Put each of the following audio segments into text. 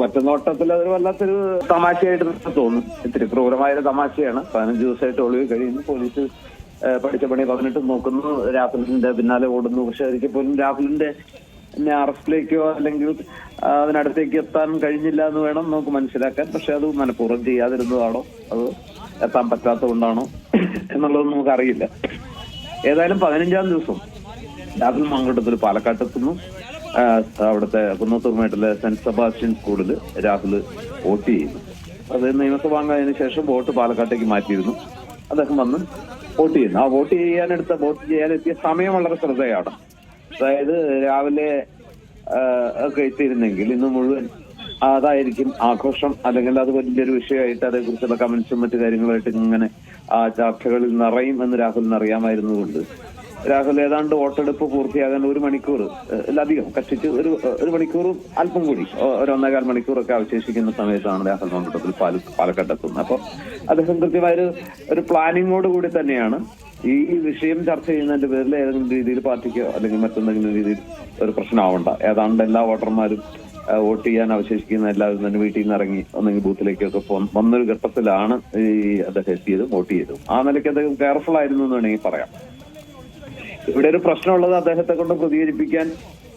ഒറ്റ നോട്ടത്തിൽ അതൊരു വല്ലാത്തൊരു തമാശയായിട്ട് തോന്നും. ഇത്തിരി ക്രൂരമായൊരു തമാശയാണ്. 15 ദിവസമായിട്ട് ഒളിവിൽ കഴിയുന്നു. പോലീസ് പഠിച്ച പണി 18 നോക്കുന്നു. രാഹുലിന്റെ പിന്നാലെ ഓടുന്നു. പക്ഷെ ഒരിക്കൽ പോലും രാഹുലിന്റെ അറസ്റ്റിലേക്കോ അല്ലെങ്കിൽ അതിനടുത്തേക്ക് എത്താൻ കഴിഞ്ഞില്ല എന്ന് വേണം നമുക്ക് മനസ്സിലാക്കാൻ. പക്ഷെ അത് മനഃപൂർവ്വം ചെയ്യാതിരുന്നതാണോ അത് എത്താൻ പറ്റാത്തത് കൊണ്ടാണോ എന്നുള്ളത് നമുക്കറിയില്ല. ഏതായാലും 15-ാം ദിവസം രാഹുൽ മാങ്കൂട്ടത്തിൽ പാലക്കാട്ടെത്തുന്നു. അവിടുത്തെ കുന്നത്തൂർമേട്ടിലെ സെന്റ് സെബാസ്റ്റ്യൻ സ്കൂളിൽ രാഹുൽ വോട്ട് ചെയ്യുന്നു. അത് നിയമസഭ അംഗമായതിനു ശേഷം വോട്ട് പാലക്കാട്ടേക്ക് മാറ്റിയിരുന്നു. അദ്ദേഹം വന്ന് വോട്ട് ചെയ്യുന്നു. ആ വോട്ട് ചെയ്യാനെത്തിയ സമയം വളരെ ശ്രദ്ധയാണ്. അതായത് രാവിലെ ഒക്കെ എത്തിയിരുന്നെങ്കിൽ ഇന്ന് മുഴുവൻ അതായിരിക്കും ആഘോഷം, അല്ലെങ്കിൽ അത് വലിയൊരു വിഷയമായിട്ട് അതേക്കുറിച്ചുള്ള കമന്റ്സും മറ്റു കാര്യങ്ങളായിട്ട് ഇങ്ങനെ ആ ചർച്ചകളിൽ നിറയും എന്ന് രാഹുലിന് അറിയാമായിരുന്നുകൊണ്ട് രാഹുൽ ഏതാണ്ട് വോട്ടെടുപ്പ് പൂർത്തിയാകാൻ 1 മണിക്കൂർ അധികം കഷ്ടിച്ച് ഒരു മണിക്കൂറും അല്പം കൂടി 1.25 മണിക്കൂറൊക്കെ അവശേഷിക്കുന്ന സമയത്താണ് രാഹുൽ മാങ്കൂട്ടത്തിൽ പാലക്കാട്ടെത്തുന്നത്. അപ്പോൾ അദ്ദേഹം കൃത്യമായൊരു പ്ലാനിങ്ങോട് കൂടി തന്നെയാണ് ഈ വിഷയം ചർച്ച ചെയ്യുന്നതിന്റെ പേരിൽ ഏതെങ്കിലും രീതിയിൽ പാർട്ടിക്കോ അല്ലെങ്കിൽ മറ്റെന്തെങ്കിലും രീതിയിൽ ഒരു പ്രശ്നമാവണ്ട. ഏതാണ്ട് എല്ലാ വോട്ടർമാരും വോട്ട് ചെയ്യാൻ അവശേഷിക്കുന്ന എല്ലാവരും തന്നെ വീട്ടിൽ നിന്ന് ഇറങ്ങി ഒന്നെങ്കിൽ ബൂത്തിലേക്കൊക്കെ വന്നൊരു ഘട്ടത്തിലാണ് ഈ അദ്ദേഹം എത്തിയത്, വോട്ട് ചെയ്തത്. ആ നിലയ്ക്ക് അദ്ദേഹം കെയർഫുൾ ആയിരുന്നു എന്ന് വേണമെങ്കിൽ പറയാം. ഇവിടെ ഒരു പ്രശ്നമുള്ളത് അദ്ദേഹത്തെ കൊണ്ട് പ്രതികരിപ്പിക്കാൻ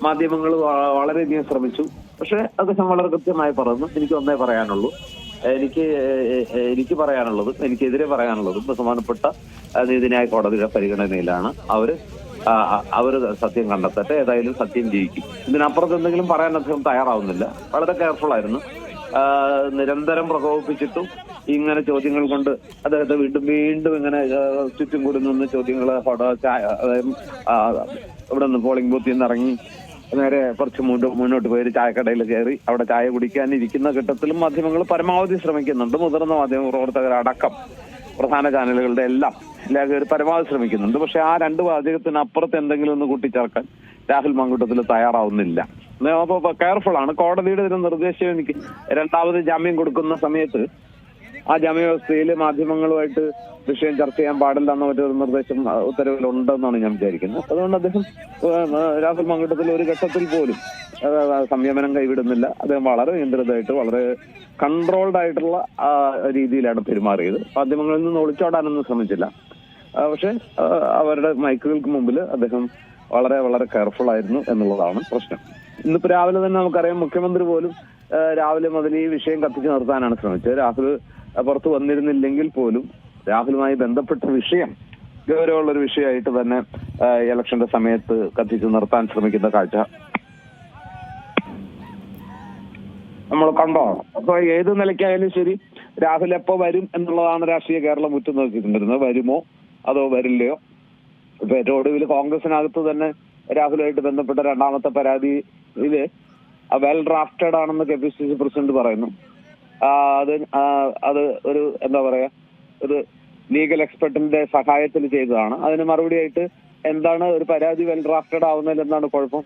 മാധ്യമങ്ങൾ വളരെയധികം ശ്രമിച്ചു. പക്ഷെ അദ്ദേഹം വളരെ കൃത്യമായി പറഞ്ഞു, എനിക്ക് ഒന്നേ പറയാനുള്ളൂ, എനിക്ക് പറയാനുള്ളത്, എനിക്കെതിരെ പറയാനുള്ളതും ബഹുമാനപ്പെട്ട നീതിന്യായ കോടതിയുടെ പരിഗണനയിലാണ്. അവര് സത്യം കണ്ടെത്തട്ടെ, ഏതായാലും സത്യം ജയിക്കും. ഇതിനപ്പുറത്ത് എന്തെങ്കിലും പറയാൻ അദ്ദേഹം തയ്യാറാവുന്നില്ല. വളരെ കെയർഫുൾ ആയിരുന്നു. നിരന്തരം പ്രകോപിപ്പിച്ചിട്ടും ഇങ്ങനെ ചോദ്യങ്ങൾ കൊണ്ട് അദ്ദേഹത്തെ വീണ്ടും ഇങ്ങനെ ചുറ്റും കൂടി നിന്ന് ചോദ്യങ്ങൾ ഇവിടെ നിന്ന് പോളിംഗ് ബൂത്തിൽ നിന്ന് ഇറങ്ങി നേരെ കുറച്ച് മുന്നോട്ട് പോയി ഒരു ചായക്കടയിൽ കയറി അവിടെ ചായ കുടിക്കാനിരിക്കുന്ന ഘട്ടത്തിലും മാധ്യമങ്ങൾ പരമാവധി ശ്രമിക്കുന്നുണ്ട്. മുതിർന്ന മാധ്യമ പ്രവർത്തകരടക്കം പ്രധാന ചാനലുകളുടെ എല്ലാം പരമാവധി ശ്രമിക്കുന്നുണ്ട്. പക്ഷെ ആ 2 വാചകത്തിനപ്പുറത്ത് എന്തെങ്കിലും ഒന്ന് കൂട്ടിച്ചേർക്കാൻ രാഹുൽ മാങ്കൂട്ടത്തിൽ തയ്യാറാവുന്നില്ല. അപ്പോൾ കെയർഫുൾ ആണ്. കോടതിയുടെ ഒരു നിർദ്ദേശം എനിക്ക് 2ാമത് ജാമ്യം കൊടുക്കുന്ന സമയത്ത് ആ ജാമ്യവ്യവസ്ഥയിൽ മാധ്യമങ്ങളുമായിട്ട് വിഷയം ചർച്ച ചെയ്യാൻ പാടില്ല എന്ന മറ്റൊരു നിർദ്ദേശം ഉത്തരവിലുണ്ടെന്നാണ് ഞാൻ വിചാരിക്കുന്നത്. അതുകൊണ്ട് അദ്ദേഹം രാഹുൽ മാങ്കൂട്ടത്തിൽ ഒരു ഘട്ടത്തിൽ പോലും സംയമനം കൈവിടുന്നില്ല. അദ്ദേഹം വളരെ നിയന്ത്രിതമായിട്ട് വളരെ കൺട്രോൾഡ് ആയിട്ടുള്ള രീതിയിലാണ് പെരുമാറിയത്. മാധ്യമങ്ങളിൽ നിന്ന് ഒളിച്ചോടാനൊന്നും ശ്രമിച്ചില്ല. പക്ഷെ അവരുടെ മൈക്കുകൾക്ക് മുമ്പിൽ അദ്ദേഹം വളരെ വളരെ കെയർഫുൾ ആയിരുന്നു എന്നുള്ളതാണ് പ്രശ്നം. ഇന്നിപ്പോ രാവിലെ തന്നെ നമുക്കറിയാം, മുഖ്യമന്ത്രി പോലും രാവിലെ മുതൽ ഈ വിഷയം കത്തിച്ചു നിർത്താനാണ് ശ്രമിച്ചത്. രാഹുൽ പുറത്തു വന്നിരുന്നില്ലെങ്കിൽ പോലും രാഹുലുമായി ബന്ധപ്പെട്ട വിഷയം ഗൗരവമുള്ളൊരു വിഷയമായിട്ട് തന്നെ ഇലക്ഷന്റെ സമയത്ത് കത്തിച്ചു നിർത്താൻ ശ്രമിക്കുന്ന കാഴ്ച നമ്മൾ കണ്ടോ. അപ്പൊ ഏത് നിലയ്ക്കായാലും ശരി, രാഹുൽ എപ്പോ വരും എന്നുള്ളതാണ് രാഷ്ട്രീയ കേരളം ഉറ്റുനോക്കിക്കൊണ്ടിരുന്നത്. വരുമോ അതോ വരില്ലയോ? ഇപ്പൊ ഏറ്റവും ഒടുവിൽ കോൺഗ്രസിനകത്ത് തന്നെ രാഹുലുമായിട്ട് ബന്ധപ്പെട്ട 2ാമത്തെ പരാതിയില് വെൽ ഡ്രാഫ്റ്റഡ് ആണെന്ന് KPCC പ്രസിഡന്റ് പറയുന്നു. അത് ഒരു എന്താ പറയാ, ഒരു ലീഗൽ എക്സ്പെർട്ടിന്റെ സഹായത്തിൽ ചെയ്തതാണ്. അതിന് മറുപടിയായിട്ട് എന്താണ് ഒരു പരാതി വെൽ ഡ്രാഫ്റ്റഡ് ആവുന്നതിൽ എന്താണ് കുഴപ്പം?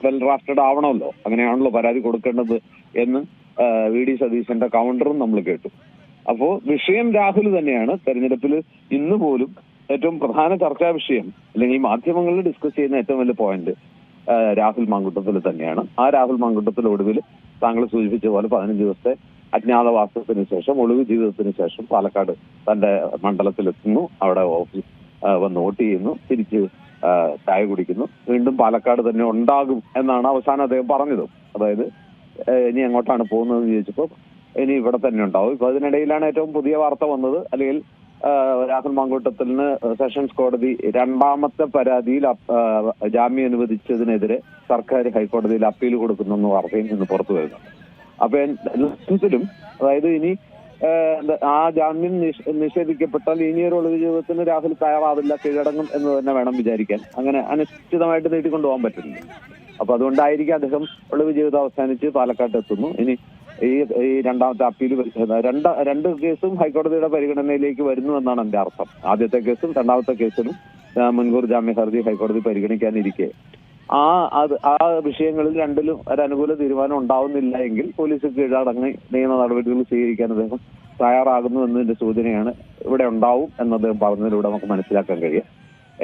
വെൽ ഡ്രാഫ്റ്റഡ് ആവണമല്ലോ, അങ്ങനെയാണല്ലോ പരാതി കൊടുക്കേണ്ടത് എന്ന് VD സതീശന്റെ കൗണ്ടറും നമ്മൾ കേട്ടു. അപ്പോ വിഷയം രാഹുൽ തന്നെയാണ്. തെരഞ്ഞെടുപ്പിൽ ഇന്ന് പോലും ഏറ്റവും പ്രധാന ചർച്ചാ വിഷയം, അല്ലെങ്കിൽ മാധ്യമങ്ങളിൽ ഡിസ്കസ് ചെയ്യുന്ന ഏറ്റവും വലിയ പോയിന്റ് രാഹുൽ മാങ്കൂട്ടത്തിൽ തന്നെയാണ്. ആ രാഹുൽ മാങ്കൂട്ടത്തിൽ ഒടുവിൽ താങ്കൾ സൂചിപ്പിച്ച പോലെ 15 ദിവസത്തെ അജ്ഞാതവാസത്തിന് ശേഷം, ഒളിവ് ജീവിതത്തിന് ശേഷം പാലക്കാട് തന്റെ മണ്ഡലത്തിലെത്തുന്നു. അവിടെ ഓഫീസ് വന്ന് വോട്ട് ചെയ്യുന്നു, തിരിച്ച് ചായ കുടിക്കുന്നു. വീണ്ടും പാലക്കാട് തന്നെ ഉണ്ടാകും എന്നാണ് അവസാനം അദ്ദേഹം പറഞ്ഞത്. അതായത് ഇനി എങ്ങോട്ടാണ് പോകുന്നതെന്ന് ചോദിച്ചപ്പോൾ ഇനി ഇവിടെ തന്നെ ഉണ്ടാവും. ഇപ്പൊ അതിനിടയിലാണ് ഏറ്റവും പുതിയ വാർത്ത വന്നത്, അല്ലെങ്കിൽ രാഹുൽ മാങ്കൂട്ടത്തിന് സെഷൻസ് കോടതി 2ാമത്തെ പരാതിയിൽ ജാമ്യം അനുവദിച്ചതിനെതിരെ സർക്കാർ ഹൈക്കോടതിയിൽ അപ്പീൽ കൊടുക്കുന്നെന്ന് വാർത്തയും ഇന്ന് പുറത്തു വരുന്നു. അപ്പൊ എല്ലാത്തിലും അതായത് ഇനി ആ ജാമ്യം നിഷേധിക്കപ്പെട്ടാൽ ഇനിയൊരു ഒളിവ് ജീവിതത്തിന് രാഹുൽ തയ്യാറാവില്ല, കീഴടങ്ങും എന്ന് തന്നെ വേണം വിചാരിക്കാൻ. അങ്ങനെ അനിശ്ചിതമായിട്ട് നീട്ടിക്കൊണ്ടുപോകാൻ പറ്റില്ല. അപ്പൊ അതുകൊണ്ടായിരിക്കും അദ്ദേഹം ഒളിവ് ജീവിതം അവസാനിച്ച് പാലക്കാട്ട് എത്തുന്നു. ഇനി ഈ 2ാമത്തെ അപ്പീൽ 2 കേസും ഹൈക്കോടതിയുടെ പരിഗണനയിലേക്ക് വരുന്നു എന്നാണ് എന്റെ അർത്ഥം. ആദ്യത്തെ കേസും 2ാമത്തെ കേസിലും മുൻകൂർ ജാമ്യ ഹർജി ഹൈക്കോടതി പരിഗണിക്കാനിരിക്കെ ആ വിഷയങ്ങളിൽ 2ലും ഒരു അനുകൂല തീരുമാനം ഉണ്ടാവുന്നില്ല എങ്കിൽ പോലീസ് കീഴടങ്ങി നിയമ നടപടികൾ സ്വീകരിക്കാൻ അദ്ദേഹം തയ്യാറാകുന്നു എന്നതിന്റെ സൂചനയാണ് ഇവിടെ ഉണ്ടാവും എന്ന് അദ്ദേഹം പറഞ്ഞതിലൂടെ നമുക്ക് മനസ്സിലാക്കാൻ കഴിയും.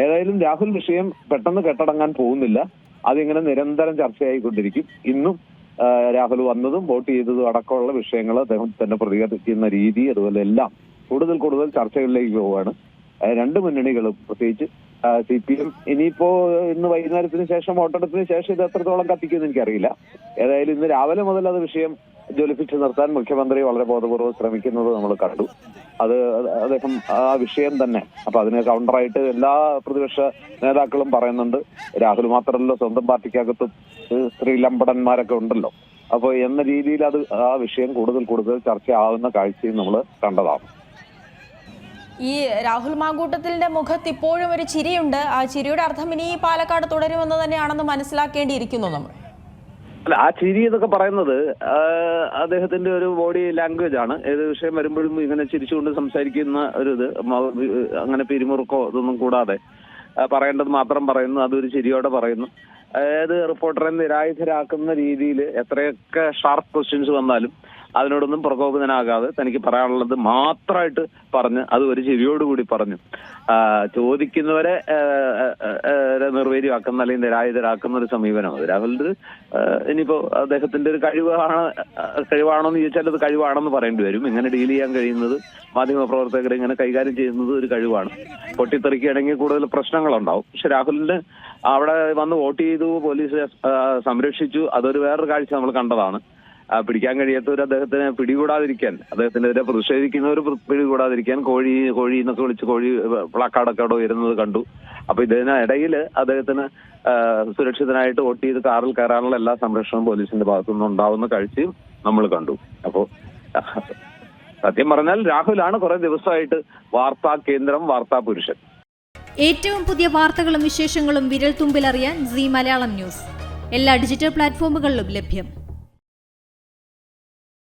ഏതായാലും രാഹുൽ വിഷയം പെട്ടെന്ന് കെട്ടടങ്ങാൻ പോകുന്നില്ല. അതിങ്ങനെ നിരന്തരം ചർച്ചയായിക്കൊണ്ടിരിക്കും. ഇന്നും രാഹുൽ വന്നതും വോട്ട് ചെയ്തതും അടക്കമുള്ള വിഷയങ്ങൾ അദ്ദേഹം തന്നെ പ്രതികരിക്കുന്ന രീതി അതുപോലെ എല്ലാം കൂടുതൽ കൂടുതൽ ചർച്ചകളിലേക്ക് പോവുകയാണ്. രണ്ട് മുന്നണികളും പ്രത്യേകിച്ച് CPM ഇനിയിപ്പോ ഇന്ന് വൈകുന്നേരത്തിന് ശേഷം വോട്ടെടുപ്പിന് ശേഷം ഇത് എത്രത്തോളം കത്തിക്കുമെന്ന് എനിക്കറിയില്ല. ഏതായാലും ഇന്ന് രാവിലെ മുതൽ അത് വിഷയം ജ്വലിപ്പിച്ച് നിർത്താൻ മുഖ്യമന്ത്രി വളരെ ബോധപൂർവ്വം ശ്രമിക്കുന്നത് നമ്മൾ കണ്ടു. അത് അദ്ദേഹം ആ വിഷയം തന്നെ അപ്പൊ അതിന് കൗണ്ടറായിട്ട് എല്ലാ പ്രതിപക്ഷ നേതാക്കളും പറയുന്നുണ്ട്. രാഹുൽ മാത്രമല്ലോ, സ്വന്തം പാർട്ടിക്കകത്തും സ്ത്രീലമ്പടന്മാരൊക്കെ ഉണ്ടല്ലോ. അപ്പൊ എന്ന രീതിയിൽ അത് ആ വിഷയം കൂടുതൽ കൂടുതൽ ചർച്ചയാവുന്ന കാഴ്ചയും നമ്മൾ കണ്ടതാണ്. ഈ രാഹുൽ മാങ്കൂട്ടത്തിന്റെ മുഖത്ത് ഇപ്പോഴും ഒരു ചിരിയുണ്ട്. ആ ചിരിയുടെ അർത്ഥം ഇനി പാലക്കാട് തുടരുമെന്ന് തന്നെയാണെന്ന് മനസ്സിലാക്കേണ്ടിയിരിക്കുന്നു നമ്മൾ. അല്ല, ആ ചിരി എന്നൊക്കെ പറയുന്നത് അദ്ദേഹത്തിന്റെ ഒരു ബോഡി ലാംഗ്വേജ് ആണ്. ഏത് വിഷയം വരുമ്പോഴും ഇങ്ങനെ ചിരിച്ചുകൊണ്ട് സംസാരിക്കുന്ന ഒരു ഇത്, അങ്ങനെ പിരിമുറുക്കോ ഇതൊന്നും കൂടാതെ പറയേണ്ടത് മാത്രം പറയുന്നു, അതൊരു ചിരിയോടെ പറയുന്നു. അതായത് റിപ്പോർട്ടറെ നിരായുധരാക്കുന്ന രീതിയിൽ എത്രയൊക്കെ ഷാർപ്പ് ക്വസ്റ്റ്യൻസ് വന്നാലും അതിനോടൊന്നും പ്രകോപിതനാകാതെ തനിക്ക് പറയാനുള്ളത് മാത്രമായിട്ട് പറഞ്ഞ് അത് ഒരു ചിരിയോടുകൂടി പറഞ്ഞു ചോദിക്കുന്നവരെ നിർവീര്യമാക്കുന്ന അല്ലെങ്കിൽ നിരായുധരാക്കുന്ന ഒരു സമീപനമാണ് രാഹുലിന്റെ. ഇനിയിപ്പോ അദ്ദേഹത്തിന്റെ ഒരു കഴിവാണോ എന്ന് ചോദിച്ചാൽ അത് കഴിവാണെന്ന് പറയേണ്ടി വരും. ഇങ്ങനെ ഡീൽ ചെയ്യാൻ കഴിയുന്നത്, മാധ്യമപ്രവർത്തകരെ ഇങ്ങനെ കൈകാര്യം ചെയ്യുന്നത് ഒരു കഴിവാണ്. പൊട്ടിത്തെറിക്കുകയാണെങ്കിൽ കൂടുതൽ പ്രശ്നങ്ങളുണ്ടാവും. പക്ഷെ രാഹുലിന് അവിടെ വന്ന് വോട്ട് ചെയ്തു, പോലീസ് സംരക്ഷിച്ചു, അതൊരു വേറൊരു കാഴ്ച നമ്മൾ കണ്ടതാണ്. പിടിക്കാൻ കഴിയാത്തവർ അദ്ദേഹത്തിന് പിടികൂടാതിരിക്കാൻ, അദ്ദേഹത്തിനെതിരെ പ്രതിഷേധിക്കുന്നവർ പിടികൂടാതിരിക്കാൻ കോഴി എന്നൊക്കെ വിളിച്ച് കോഴി പ്ലക്കാർഡൊക്കെ അവിടെ ഉയരുന്നത് കണ്ടു. അപ്പൊ ഇതിനിടയിൽ അദ്ദേഹത്തിന് സുരക്ഷിതനായിട്ട് വോട്ട് ചെയ്ത് കാറിൽ കയറാനുള്ള എല്ലാ സംരക്ഷണവും പോലീസിന്റെ ഭാഗത്തുനിന്ന് ഉണ്ടാവുന്ന കാഴ്ചയും നമ്മൾ കണ്ടു. അപ്പോ സത്യം പറഞ്ഞാൽ രാഹുലാണ് കുറെ ദിവസമായിട്ട് വാർത്താ കേന്ദ്രം, വാർത്താ പുരുഷൻ. ഏറ്റവും പുതിയ വാർത്തകളും വിശേഷങ്ങളും വിരൽ തുമ്പിലറിയാൻ സീ മലയാളം ന്യൂസ് എല്ലാ ഡിജിറ്റൽ പ്ലാറ്റ്ഫോമുകളിലും ലഭ്യം.